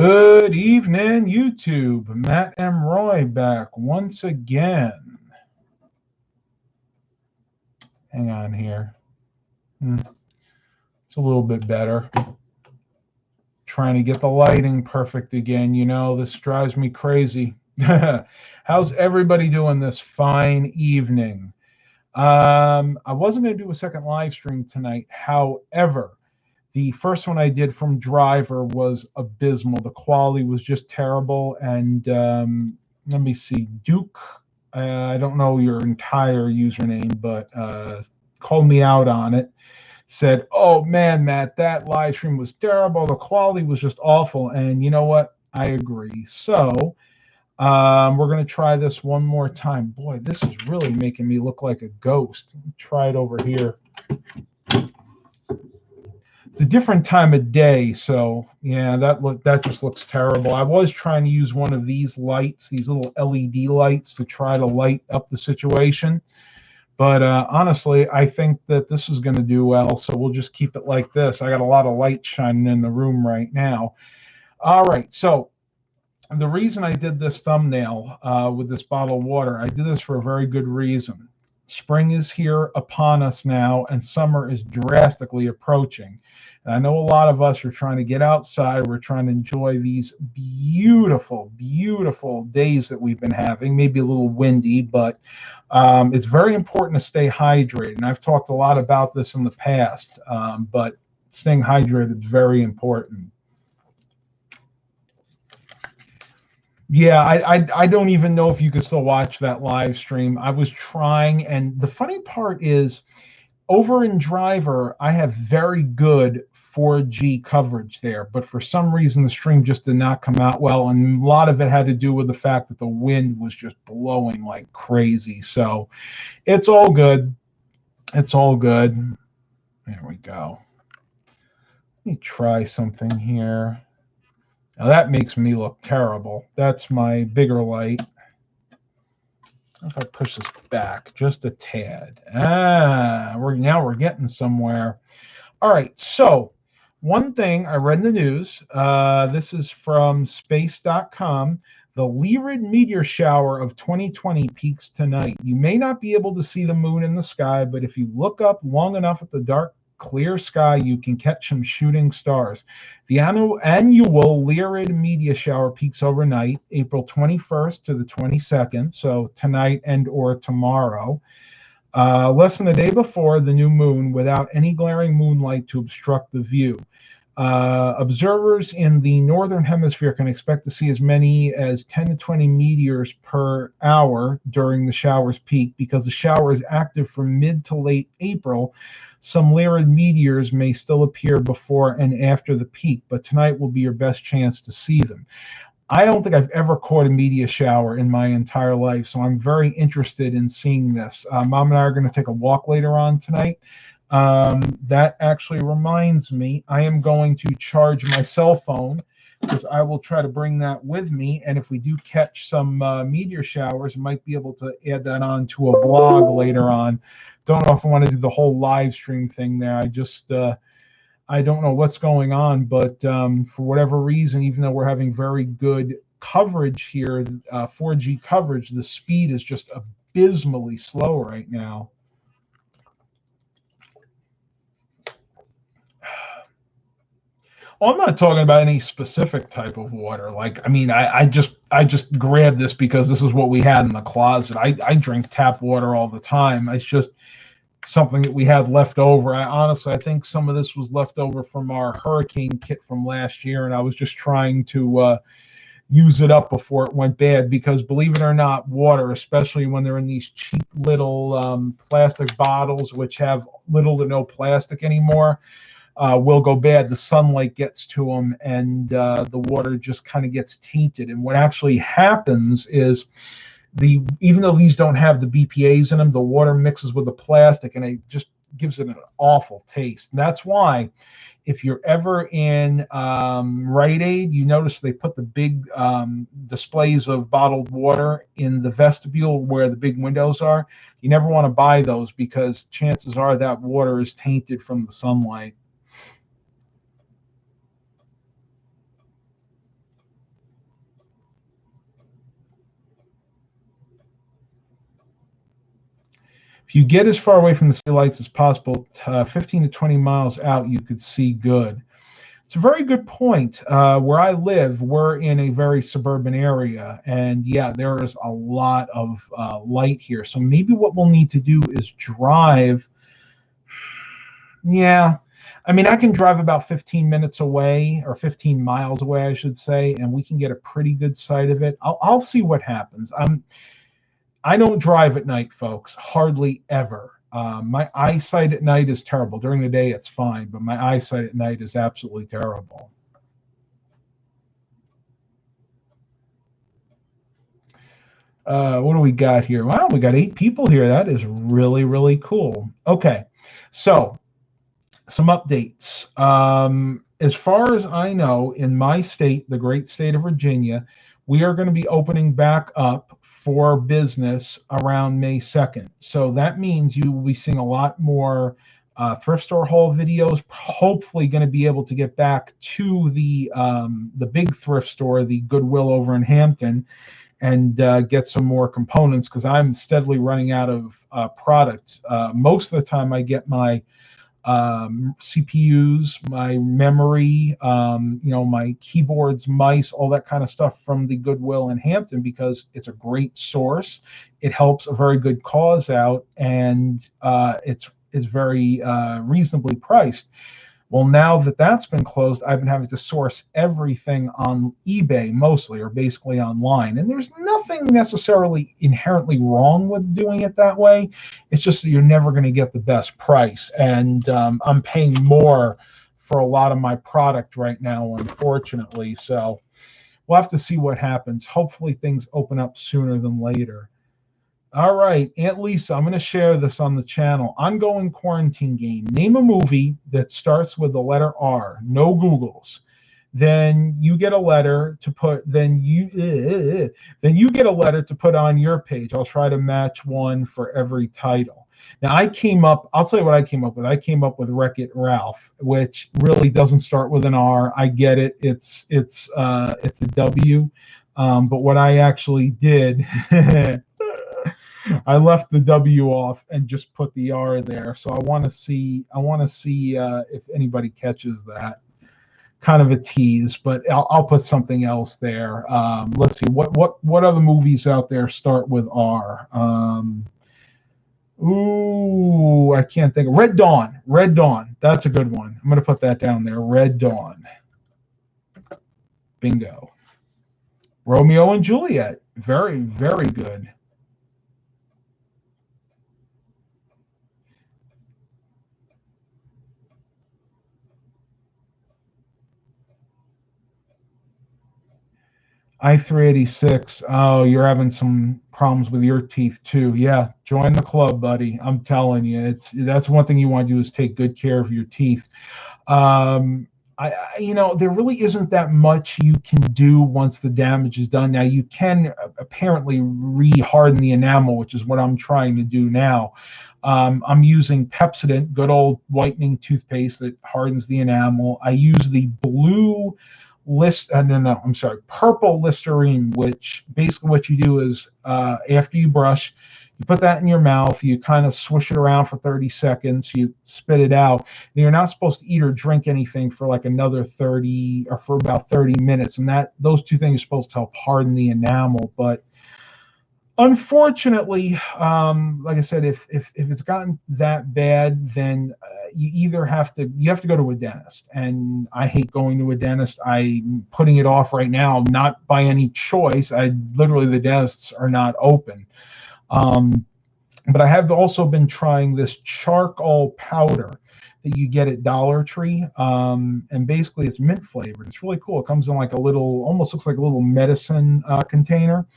Good evening, YouTube. Matt M. Roy back once again. Hang on here. It's a little bit better. Trying to get the lighting perfect again. You know, this drives me crazy. How's everybody doing this fine evening? I wasn't going to do a second live stream tonight. However, the first one I did from Driver was abysmal. The quality was just terrible. And let me see, Duke, I don't know your entire username, but called me out on it. Said, oh, man, Matt, that live stream was terrible. The quality was just awful. And you know what? I agree. So we're going to try this one more time. Boy, this is really making me look like a ghost. Try it over here. It's a different time of day, so yeah, that just looks terrible. I was trying to use one of these lights, these little LED lights, to try to light up the situation. But honestly, I think that this is going to do well, so we'll just keep it like this. I got a lot of light shining in the room right now. All right, so the reason I did this thumbnail with this bottle of water, I did this for a very good reason. Spring is here upon us now, and summer is drastically approaching. And I know a lot of us are trying to get outside. We're trying to enjoy these beautiful, beautiful days that we've been having. Maybe a little windy, but it's very important to stay hydrated. And I've talked a lot about this in the past, but staying hydrated is very important. Yeah, I don't even know if you could still watch that live stream. I was trying, and the funny part is, over in Driver, I have very good 4G coverage there, but for some reason the stream just did not come out well, and a lot of it had to do with the fact that the wind was just blowing like crazy. So it's all good. It's all good. There we go. Let me try something here. Now that makes me look terrible. That's my bigger light. If I push this back just a tad. We're getting somewhere. All right, so one thing I read in the news, this is from space.com. The Lyrid meteor shower of 2020 peaks tonight. You may not be able to see the moon in the sky, but if you look up long enough at the dark, clear sky, you can catch some shooting stars. The annual Lyrid meteor shower peaks overnight, April 21st to the 22nd, so tonight and or tomorrow. Less than a day before the new moon, without any glaring moonlight to obstruct the view. Observers in the northern hemisphere can expect to see as many as 10 to 20 meteors per hour during the shower's peak. Because the shower is active from mid to late April, some Lyrid meteors may still appear before and after the peak, but tonight will be your best chance to see them. I don't think I've ever caught a meteor shower in my entire life, so I'm very interested in seeing this. Mom and I are going to take a walk later on tonight. That actually reminds me, I am going to charge my cell phone, because I will try to bring that with me, and if we do catch some meteor showers, I might be able to add that on to a vlog later on. Don't know if I want to do the whole live stream thing there. I don't know what's going on, but for whatever reason, even though we're having very good coverage here, 4G coverage, the speed is just abysmally slow right now. Well, I'm not talking about any specific type of water. Like, I mean, I just grabbed this because this is what we had in the closet. I drink tap water all the time. It's just something that we had left over. I think some of this was left over from our hurricane kit from last year, and I was just trying to use it up before it went bad, because believe it or not, water, especially when they're in these cheap little plastic bottles, which have little to no plastic anymore, will go bad. The sunlight gets to them, and the water just kind of gets tainted. And what actually happens is, even though these don't have the BPA's in them, the water mixes with the plastic, and it just gives it an awful taste. And that's why, if you're ever in Rite Aid, you notice they put the big displays of bottled water in the vestibule where the big windows are. You never want to buy those, because chances are that water is tainted from the sunlight. If you get as far away from the city lights as possible, 15 to 20 miles out, you could see good. It's a very good point. Where I live, we're in a very suburban area, and yeah, there is a lot of light here. So maybe what we'll need to do is drive. Yeah, I mean, I can drive about 15 minutes away, or 15 miles away, I should say, and we can get a pretty good sight of it. I'll see what happens. I don't drive at night, folks, hardly ever. My eyesight at night is terrible. During the day, it's fine, but my eyesight at night is absolutely terrible. What do we got here? Wow, we got 8 people here. That is really, really cool. Okay, so some updates. As far as I know, in my state, the great state of Virginia, we are going to be opening back up for business around May 2nd. So that means you will be seeing a lot more thrift store haul videos. Hopefully going to be able to get back to the big thrift store, the Goodwill over in Hampton, and get some more components, because I'm steadily running out of product. Most of the time I get my CPUs, my memory, my keyboards, mice, all that kind of stuff from the Goodwill in Hampton, because it's a great source. It helps a very good cause out, and it's very reasonably priced. Well, now that that's been closed, I've been having to source everything on eBay mostly, or basically online. And there's nothing necessarily inherently wrong with doing it that way. It's just that you're never going to get the best price. And I'm paying more for a lot of my product right now, unfortunately. So we'll have to see what happens. Hopefully things open up sooner than later. All right, Aunt Lisa, I'm going to share this on the channel. Ongoing quarantine game. Name a movie that starts with the letter R. No Googles. Then you get a letter to put. Then you get a letter to put on your page. I'll try to match one for every title. Now I came up. I'll tell you what I came up with. I came up with Wreck-It Ralph, which really doesn't start with an R. I get it. It's a W. But what I actually did. I left the W off and just put the R there. So I want to see if anybody catches that. Kind of a tease, but I'll put something else there. Let's see what other movies out there start with R. Ooh, I can't think of Red Dawn. Red Dawn. That's a good one. I'm going to put that down there. Red Dawn. Bingo. Romeo and Juliet. Very, very good. I-386. Oh, you're having some problems with your teeth too. Yeah, join the club, buddy. I'm telling you, that's one thing you want to do, is take good care of your teeth. There really isn't that much you can do once the damage is done. Now you can apparently re-harden the enamel, which is what I'm trying to do now. I'm using Pepsodent, good old whitening toothpaste that hardens the enamel. I use the blue purple Listerine, which basically what you do is after you brush, you put that in your mouth, you kind of swish it around for 30 seconds, you spit it out. And you're not supposed to eat or drink anything for like another 30 or for about 30 minutes. And those two things are supposed to help harden the enamel. But unfortunately, like I said, if it's gotten that bad, then you either have to go to a dentist, and I hate going to a dentist. I'm putting it off right now, not by any choice. The dentists are not open. But I have also been trying this charcoal powder that you get at Dollar Tree, and basically it's mint flavored. It's really cool. It comes in like almost looks like a little medicine container.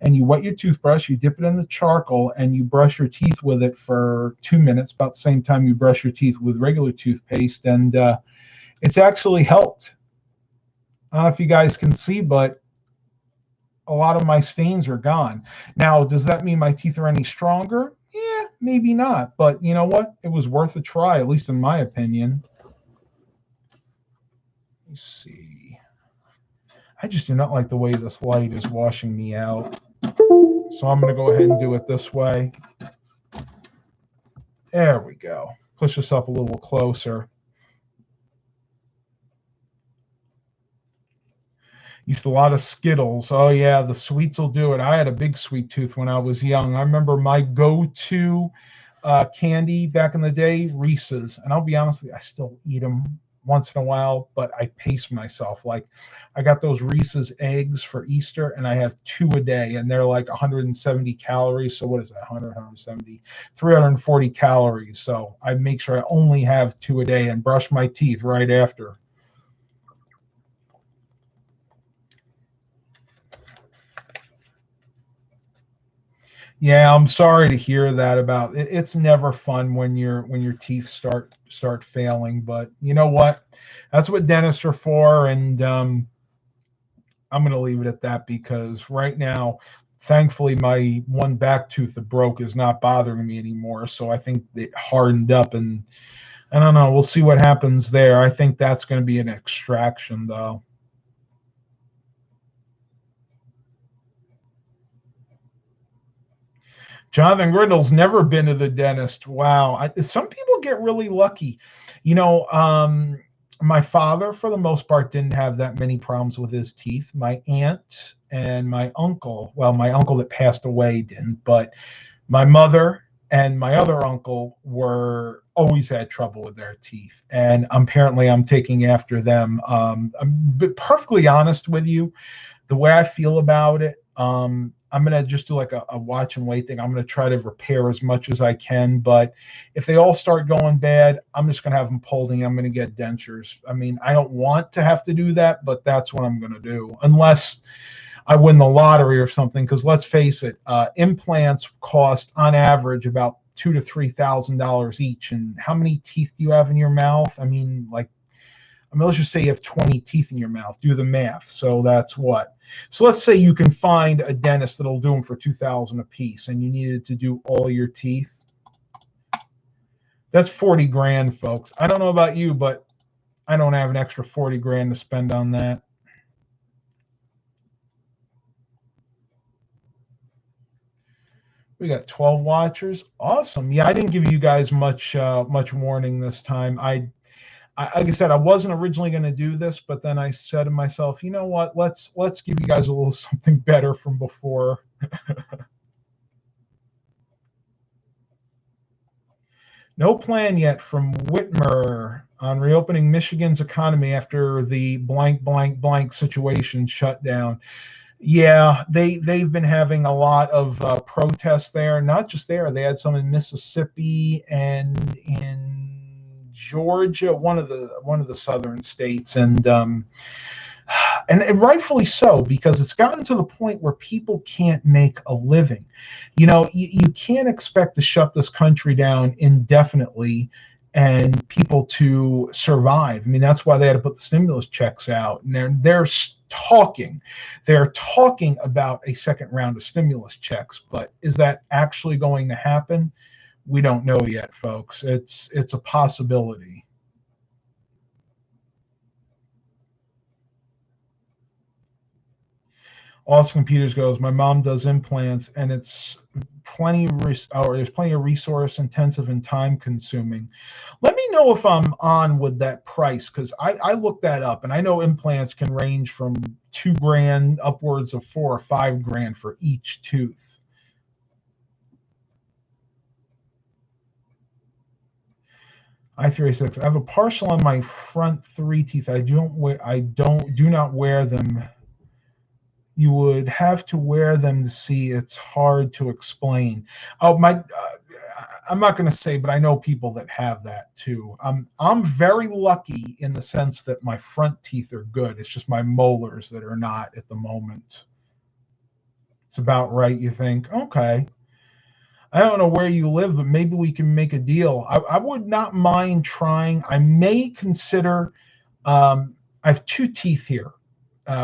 And you wet your toothbrush, you dip it in the charcoal, and you brush your teeth with it for 2 minutes, about the same time you brush your teeth with regular toothpaste. And it's actually helped. I don't know if you guys can see, but a lot of my stains are gone. Now, does that mean my teeth are any stronger? Yeah, maybe not. But you know what? It was worth a try, at least in my opinion. Let's see. I just do not like the way this light is washing me out. So I'm going to go ahead and do it this way. There we go. Push this up a little closer. Used a lot of Skittles. Oh yeah, the sweets will do it. I had a big sweet tooth when I was young. I remember my go-to candy back in the day, Reese's. And I'll be honest with you, I still eat them once in a while, but I pace myself. Like I got those Reese's eggs for Easter, and I have 2 a day, and they're like 170 calories. So what is that? 100, 170, 340 calories. So I make sure I only have 2 a day and brush my teeth right after. Yeah, I'm sorry to hear that about it. It's never fun when your teeth start failing, but you know what? That's what dentists are for, and I'm going to leave it at that because right now, thankfully, my one back tooth that broke is not bothering me anymore. So I think it hardened up, and I don't know. We'll see what happens there. I think that's going to be an extraction, though. Jonathan Grindle's never been to the dentist. Wow. Some people get really lucky. You know, my father, for the most part, didn't have that many problems with his teeth. My aunt and my uncle, well, my uncle that passed away didn't, but my mother and my other uncle were always had trouble with their teeth. And apparently I'm taking after them. I'm perfectly honest with you the way I feel about it, I'm gonna just do like a watch and wait thing. I'm gonna try to repair as much as I can, but if they all start going bad, I'm just gonna have them pulled and I'm gonna get dentures. I mean, I don't want to have to do that, but that's what I'm gonna do, unless I win the lottery or something. Because let's face it, implants cost on average about $2,000 to $3,000 each. And how many teeth do you have in your mouth? I mean, let's just say you have 20 teeth in your mouth. Do the math. So that's what. So let's say you can find a dentist that'll do them for $2,000 a piece, and you needed to do all your teeth. That's 40 grand, folks. I don't know about you, but I don't have an extra 40 grand to spend on that. We got 12 watchers. Awesome. Yeah, I didn't give you guys much warning this time. Like I said, I wasn't originally going to do this, but then I said to myself, you know what? Let's give you guys a little something better from before. No plan yet from Whitmer on reopening Michigan's economy after the blank blank blank situation shut down. Yeah, they've been having a lot of protests there. Not just there; they had some in Mississippi and in Georgia, one of the southern states, and rightfully so, because it's gotten to the point where people can't make a living. You know, you can't expect to shut this country down indefinitely and people to survive. I mean, that's why they had to put the stimulus checks out. And they're talking. They're talking about a second round of stimulus checks, but is that actually going to happen? We don't know yet, folks. It's a possibility. Awesome Computers goes, my mom does implants, and it's there's plenty of resource intensive and time consuming. Let me know if I'm on with that price, because I looked that up, and I know implants can range from 2 grand upwards of 4 or 5 grand for each tooth. I-386. I have a partial on my front 3 teeth. I do not wear them. You would have to wear them to see. It's hard to explain. Oh, I'm not going to say, but I know people that have that too. I'm very lucky in the sense that my front teeth are good. It's just my molars that are not at the moment. It's about right, you think? Okay. I don't know where you live, but maybe we can make a deal. I would not mind trying. I may consider. I have 2 teeth here,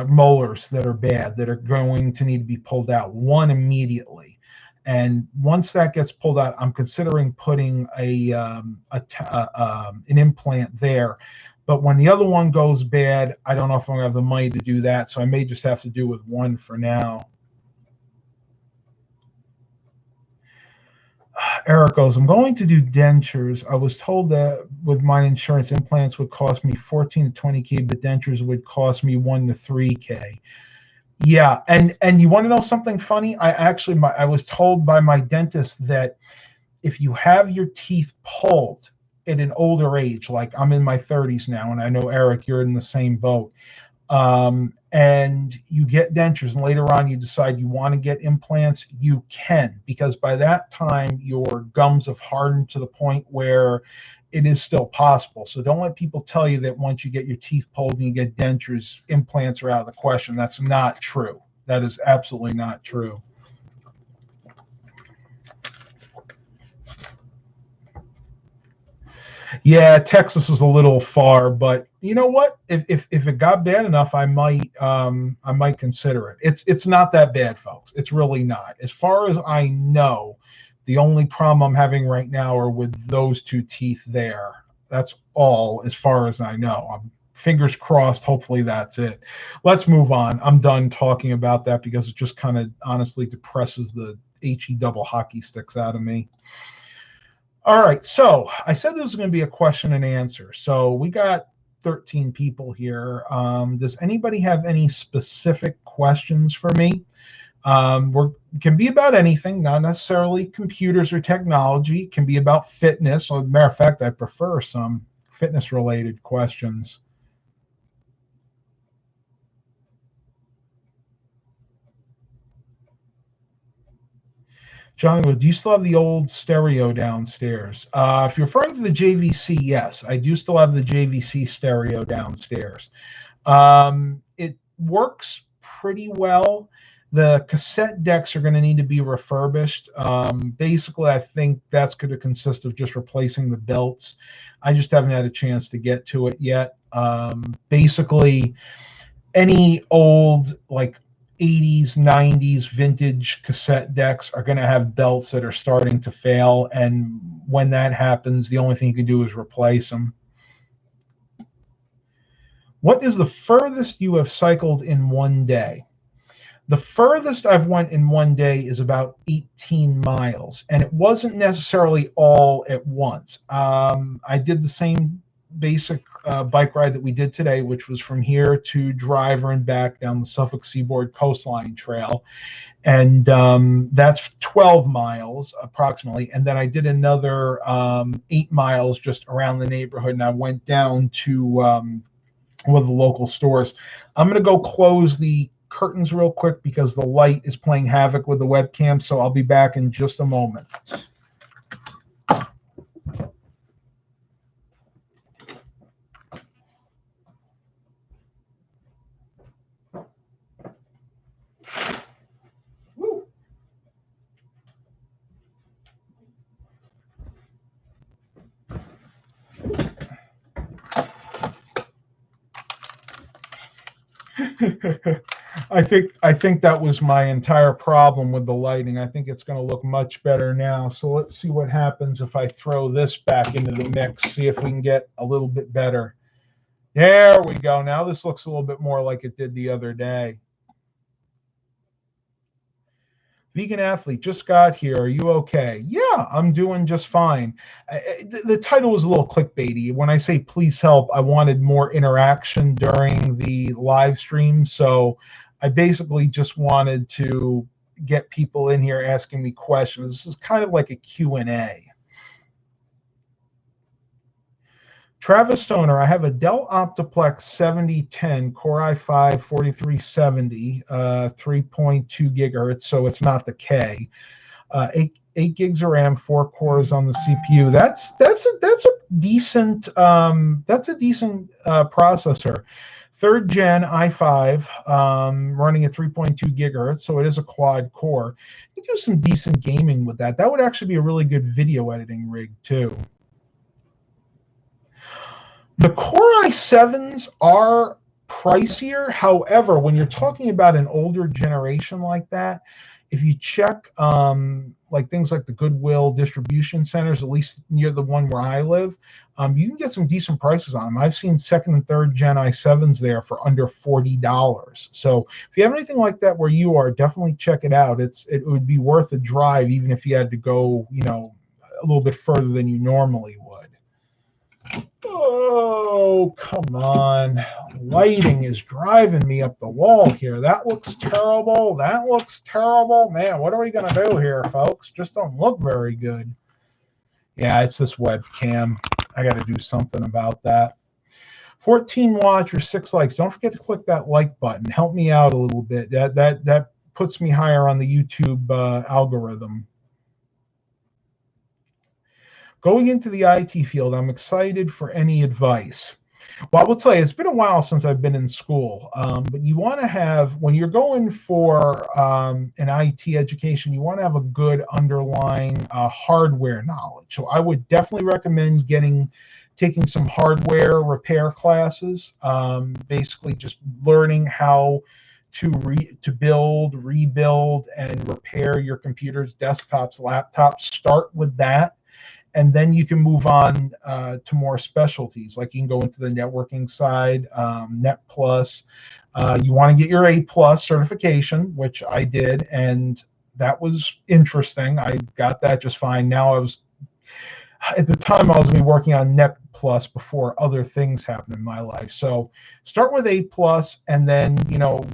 molars that are bad, that are going to need to be pulled out. One immediately, and once that gets pulled out, I'm considering putting an implant there. But when the other one goes bad, I don't know if I'm gonna have the money to do that, so I may just have to do with one for now. Eric goes, I'm going to do dentures. I was told that with my insurance, implants would cost me 14 to 20K, but dentures would cost me 1 to 3K. Yeah, and you want to know something funny? I was told by my dentist that if you have your teeth pulled at an older age, like I'm in my 30s now, and I know Eric, you're in the same boat, and you get dentures, and later on you decide you want to get implants, you can, because by that time your gums have hardened to the point where it is still possible. So don't let people tell you that once you get your teeth pulled and you get dentures, implants are out of the question. That's not true. That is absolutely not true. Yeah, Texas is a little far, but you know what? If it got bad enough, I might consider it. It's not that bad, folks. It's really not. As far as I know, the only problem I'm having right now are with those two teeth there. That's all as far as I know. Fingers crossed, hopefully that's it. Let's move on. I'm done talking about that because it just kind of honestly depresses the HE double hockey sticks out of me. All right, so I said this was going to be a question and answer. So we got 13 people here. Does anybody have any specific questions for me? Can be about anything, not necessarily computers or technology. It can be about fitness. As a matter of fact, I prefer some fitness-related questions. John, do you still have the old stereo downstairs? If you're referring to the JVC, yes, I do still have the JVC stereo downstairs. It works pretty well. The cassette decks are going to need to be refurbished. Basically, I think that's going to consist of just replacing the belts. I just haven't had a chance to get to it yet. Basically, any old, like, 80s, 90s vintage cassette decks are going to have belts that are starting to fail, and when that happens, the only thing you can do is replace them. What is the furthest you have cycled in one day? The furthest I've went in one day is about 18 miles, and it wasn't necessarily all at once. I did the same basic bike ride that we did today, which was from here to Driver and back down the Suffolk Seaboard Coastline Trail. And that's 12 miles approximately. And then I did another 8 miles just around the neighborhood, and I went down to one of the local stores. I'm going to go close the curtains real quick because the light is playing havoc with the webcam, so I'll be back in just a moment. I think that was my entire problem with the lighting. I think it's going to look much better now. So let's see what happens if I throw this back into the mix, see if we can get a little bit better. There we go. Now this looks a little bit more like it did the other day. Vegan athlete just got here. Are you okay? Yeah, I'm doing just fine. The title was a little clickbaity. When I say please help, I wanted more interaction during the live stream. So I basically just wanted to get people in here asking me questions. This is kind of like a Q&A. Travis Stoner, I have a Dell Optiplex 7010 Core i5 4370, 3.2 gigahertz, so it's not the K. 8 gigs of RAM, 4 cores on the CPU. That's a decent processor. Third gen i5, running at 3.2 gigahertz, so it is a quad core. You do some decent gaming with that. That would actually be a really good video editing rig too. The Core i7s are pricier. However, when you're talking about an older generation like that, if you check like things like the Goodwill distribution centers, at least near the one where I live, you can get some decent prices on them. I've seen second and third gen i7s there for under $40. So if you have anything like that where you are, definitely check it out. It would be worth a drive, even if you had to go, a little bit further than you normally would. Oh, come on. Lighting is driving me up the wall here. That looks terrible. That looks terrible. Man, what are we going to do here, folks? Just don't look very good. Yeah, it's this webcam. I got to do something about that. 14 watchers, 6 likes. Don't forget to click that like button. Help me out a little bit. That puts me higher on the YouTube algorithm. Going into the IT field, I'm excited for any advice. Well, I will tell you, it's been a while since I've been in school, but you want to have, when you're going for an IT education, you want to have a good underlying hardware knowledge. So I would definitely recommend taking some hardware repair classes, basically just learning how to build, rebuild, and repair your computers, desktops, laptops. Start with that. And then you can move on to more specialties. Like you can go into the networking side, Net Plus. You want to get your A+ certification, which I did, and that was interesting. I got that just fine. Now at the time I was working on Net Plus before other things happened in my life. So start with A+, and then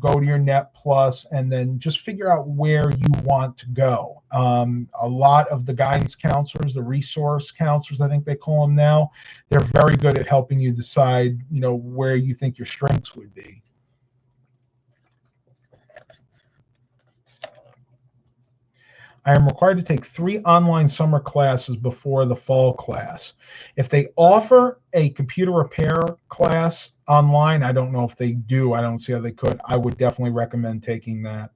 go to your Net Plus, and then just figure out where you want to go. A lot of the guidance counselors, the resource counselors, I think they call them now, they're very good at helping you decide where you think your strengths would be. I am required to take 3 online summer classes before the fall class. If they offer a computer repair class online, I don't know if they do. I don't see how they could. I would definitely recommend taking that.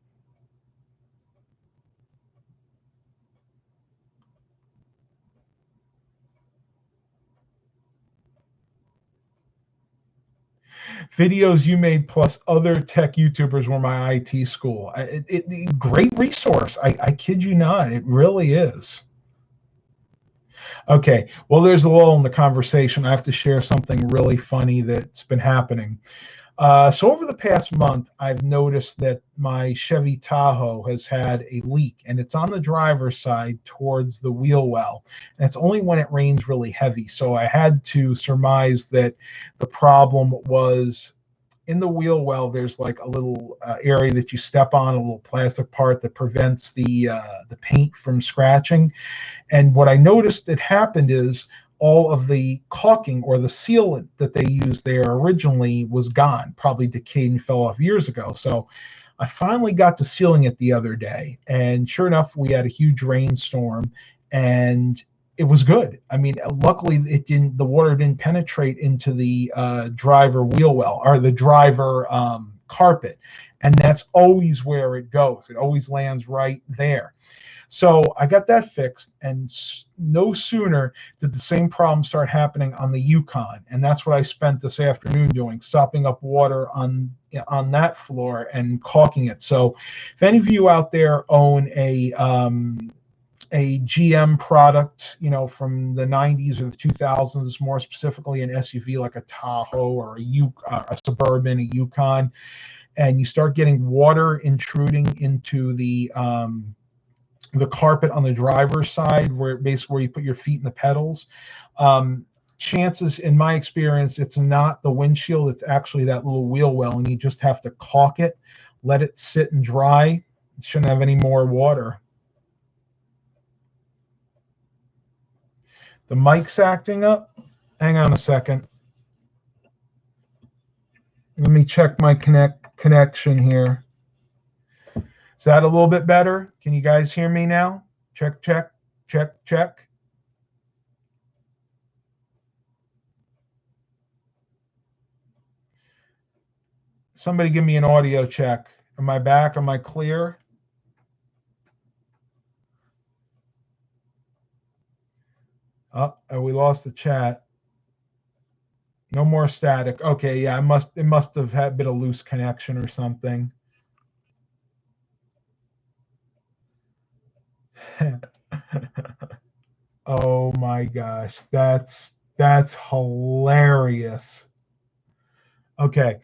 Videos you made plus other tech YouTubers were my IT school. Great resource. I kid you not. It really is. Okay, well, there's a lull in the conversation. I have to share something really funny that's been happening. So over the past month, I've noticed that my Chevy Tahoe has had a leak, and it's on the driver's side towards the wheel well. And it's only when it rains really heavy. So I had to surmise that the problem was in the wheel well. There's like a little area that you step on, a little plastic part that prevents the paint from scratching. And what I noticed that happened is all of the caulking or the sealant that they used there originally was gone, probably decayed and fell off years ago. So I finally got to sealing it the other day, and sure enough, we had a huge rainstorm, and it was good. I mean, luckily the water didn't penetrate into the driver wheel well or the driver carpet, and that's always where it goes. It always lands right there. So I got that fixed, and no sooner did the same problem start happening on the Yukon, and that's what I spent this afternoon doing, sopping up water on that floor and caulking it. So if any of you out there own a GM product, from the 90s or the 2000s, more specifically an SUV like a Tahoe or a Suburban, a Yukon, and you start getting water intruding into the carpet on the driver's side, where you put your feet in the pedals, chances, in my experience, it's not the windshield, it's actually that little wheel well, and you just have to caulk it, let it sit and dry. It shouldn't have any more water. The mic's acting up. Hang on a second. Let me check my connection here. Is that a little bit better? Can you guys hear me now? Check, check, check, check. Somebody give me an audio check. Am I back? Am I clear? Oh, we lost the chat. No more static. Okay, yeah, it must have had a bit of loose connection or something. Oh my gosh, that's hilarious. Okay,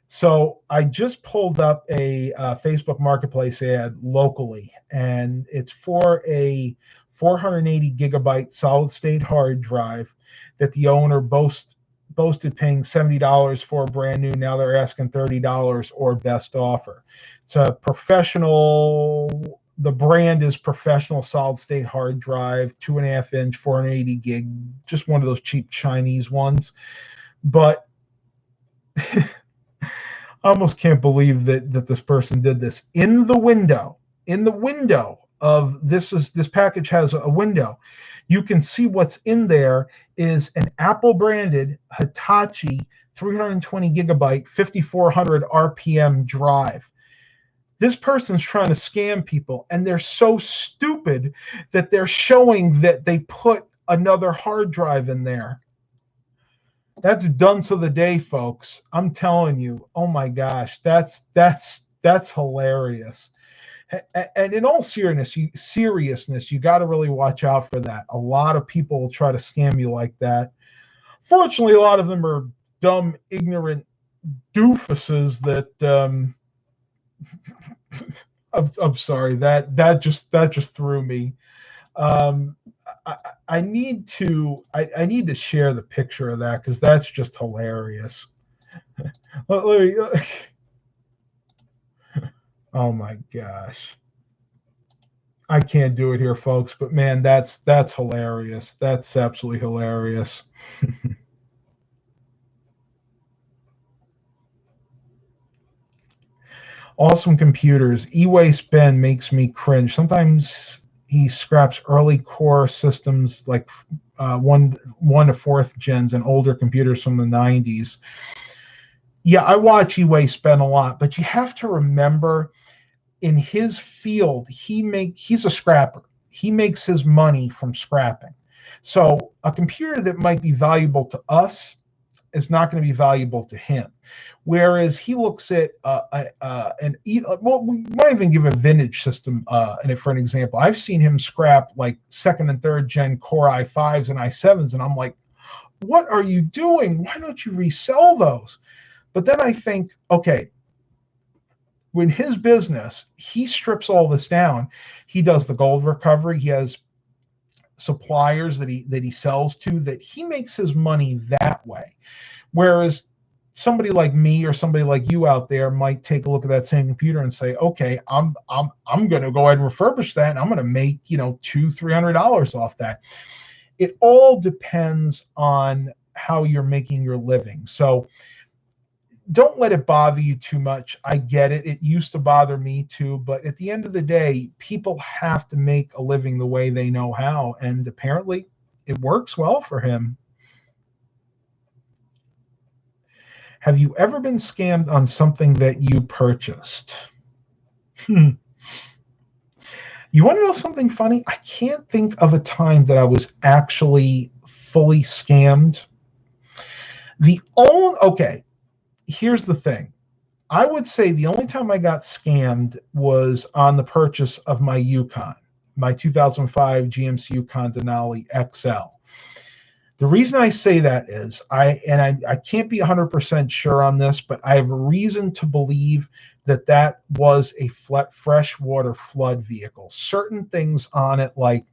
so I just pulled up a Facebook Marketplace ad locally, and it's for a 480 gigabyte solid state hard drive that the owner boasted paying $70 for brand new. Now they're asking $30 or best offer. It's a professional. The brand is professional solid state hard drive, 2.5-inch, 480 gig, just one of those cheap Chinese ones. But I almost can't believe that this person did this in the window. In the window of this package has a window. You can see what's in there is an Apple branded Hitachi 320 gigabyte 5400 RPM drive. This person's trying to scam people, and they're so stupid that they're showing that they put another hard drive in there. That's dunce of the day, folks. I'm telling you. Oh my gosh, that's hilarious. And in all seriousness, you got to really watch out for that. A lot of people will try to scam you like that. Fortunately, a lot of them are dumb, ignorant doofuses that. I'm sorry. That just threw me. I need to share the picture of that because that's just hilarious. Let me, oh my gosh. I can't do it here, folks, but man, that's hilarious. That's absolutely hilarious. Awesome computers. E-Waste Ben makes me cringe. Sometimes he scraps early core systems like one to fourth gens and older computers from the 90s. Yeah, I watch E-Waste Ben a lot, but you have to remember, in his field, he's a scrapper. He makes his money from scrapping. So a computer that might be valuable to us is not going to be valuable to him. Whereas he looks at well, we might even give a vintage system for an example. I've seen him scrap like second and third gen Core i5s and i7s, and I'm like, what are you doing? Why don't you resell those? But then I think, okay, when his business, he strips all this down. He does the gold recovery. He has suppliers that he sells to, that he makes his money that way. Whereas somebody like me or somebody like you out there might take a look at that same computer and say, okay, I'm going to go ahead and refurbish that, and I'm going to make $200-300 off that. It all depends on how you're making your living. So don't let it bother you too much. I get it. It used to bother me too. But at the end of the day, people have to make a living the way they know how. And apparently it works well for him. Have you ever been scammed on something that you purchased? You want to know something funny? I can't think of a time that I was actually fully scammed. Okay. Here's the thing. I would say the only time I got scammed was on the purchase of my Yukon, my 2005 GMC Yukon Denali XL. The reason I say that is I can't be 100% sure on this, but I have a reason to believe that was a freshwater flood vehicle. Certain things on it, like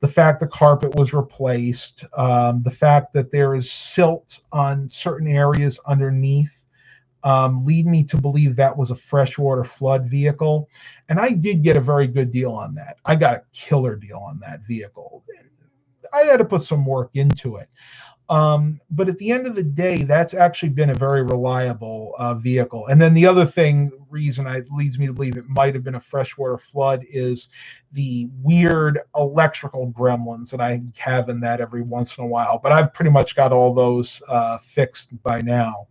the fact the carpet was replaced, the fact that there is silt on certain areas underneath, lead me to believe that was a freshwater flood vehicle. And I did get a very good deal on that. I got a killer deal on that vehicle. I had to put some work into it. But at the end of the day, that's actually been a very reliable vehicle. And then the other reason leads me to believe it might have been a freshwater flood is the weird electrical gremlins that I have in that every once in a while. But I've pretty much got all those fixed by now.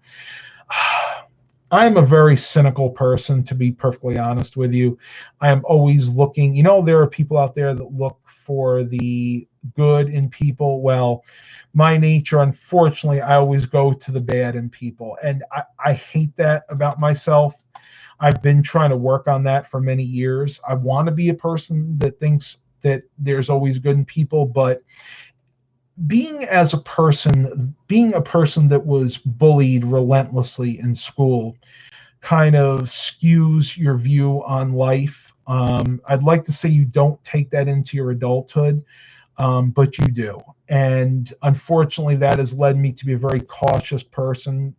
I'm a very cynical person, to be perfectly honest with you. I am always looking. There are people out there that look for the good in people. Well, my nature, unfortunately, I always go to the bad in people. And I hate that about myself. I've been trying to work on that for many years. I want to be a person that thinks that there's always good in people, but being a person that was bullied relentlessly in school kind of skews your view on life. I'd like to say you don't take that into your adulthood, but you do. And unfortunately, that has led me to be a very cautious person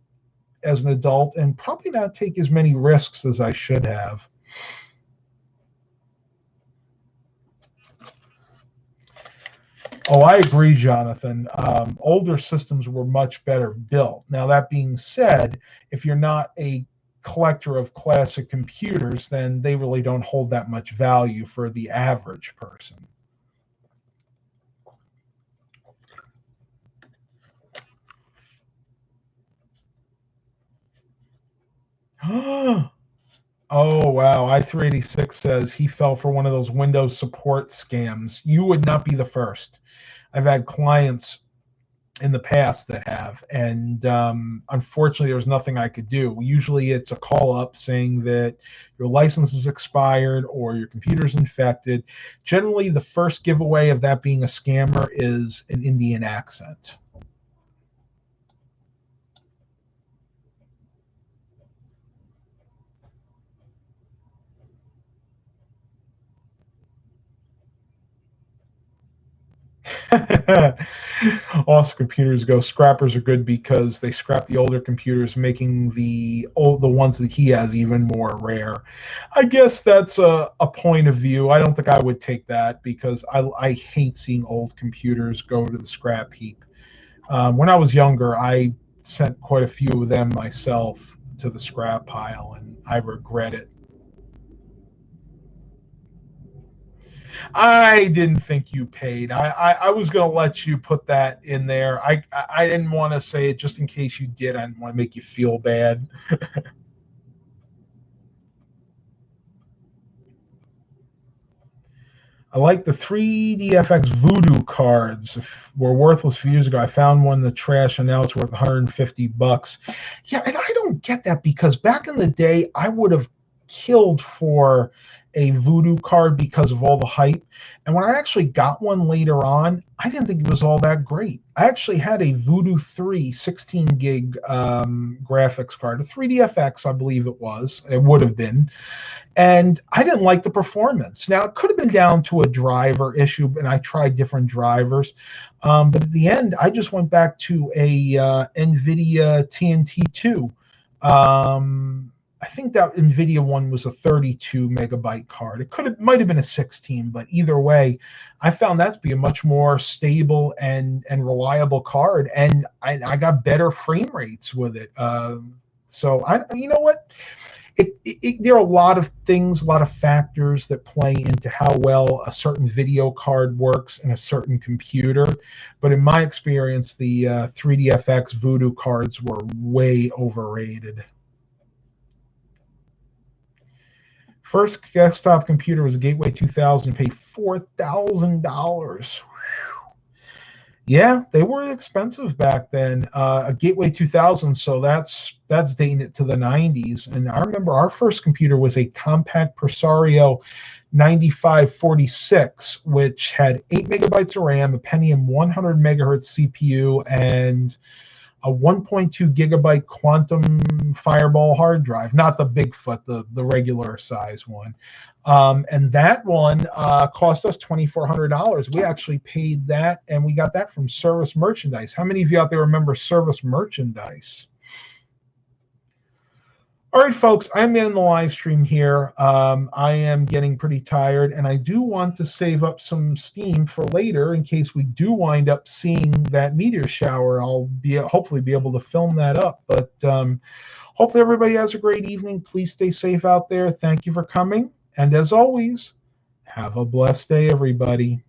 as an adult and probably not take as many risks as I should have. Oh, I agree, Jonathan. Older systems were much better built. Now, that being said, if you're not a collector of classic computers, then they really don't hold that much value for the average person. Oh, wow. I386 says he fell for one of those Windows support scams. You would not be the first. I've had clients in the past that have, and unfortunately, there was nothing I could do. Usually, it's a call up saying that your license is expired or your computer's infected. Generally, the first giveaway of that being a scammer is an Indian accent. Awesome computers go. Scrappers are good because they scrap the older computers, making the ones that he has even more rare. I guess that's a point of view. I don't think I would take that because I hate seeing old computers go to the scrap heap. When I was younger, I sent quite a few of them myself to the scrap pile, and I regret it. I didn't think you paid. I was going to let you put that in there. I didn't want to say it just in case you did. I didn't want to make you feel bad. I like the 3DFX Voodoo cards. Were worthless a few years ago. I found one in the trash and now it's worth 150 bucks. Yeah, and I don't get that because back in the day, I would have killed for a Voodoo card because of all the hype. And when I actually got one later on, I didn't think it was all that great. I actually had a Voodoo 3 16 gig graphics card, a 3DFX, I believe it was. It would have been. And I didn't like the performance. Now, it could have been down to a driver issue, and I tried different drivers. But at the end, I just went back to a NVIDIA TNT2. I think that NVIDIA one was a 32 megabyte card. Might have been a 16, but either way, I found that to be a much more stable and reliable card, and I got better frame rates with it. So you know what? There are a lot of things, a lot of factors that play into how well a certain video card works in a certain computer. But in my experience, the 3DFX Voodoo cards were way overrated. First desktop computer was a Gateway 2000. Paid $4,000. Yeah, they were expensive back then. A Gateway 2000, so that's dating it to the 90s. And I remember our first computer was a compact Presario 9546, which had 8 megabytes of RAM, a Pentium 100 megahertz CPU, and a 1.2 gigabyte quantum Fireball hard drive, not the Bigfoot, the regular size one. And that one cost us $2,400. We actually paid that, and we got that from Service Merchandise. How many of you out there remember Service Merchandise? All right, folks, I'm in the live stream here. I am getting pretty tired, and I do want to save up some steam for later in case we do wind up seeing that meteor shower. I'll hopefully be able to film that up. But hopefully everybody has a great evening. Please stay safe out there. Thank you for coming. And as always, have a blessed day, everybody.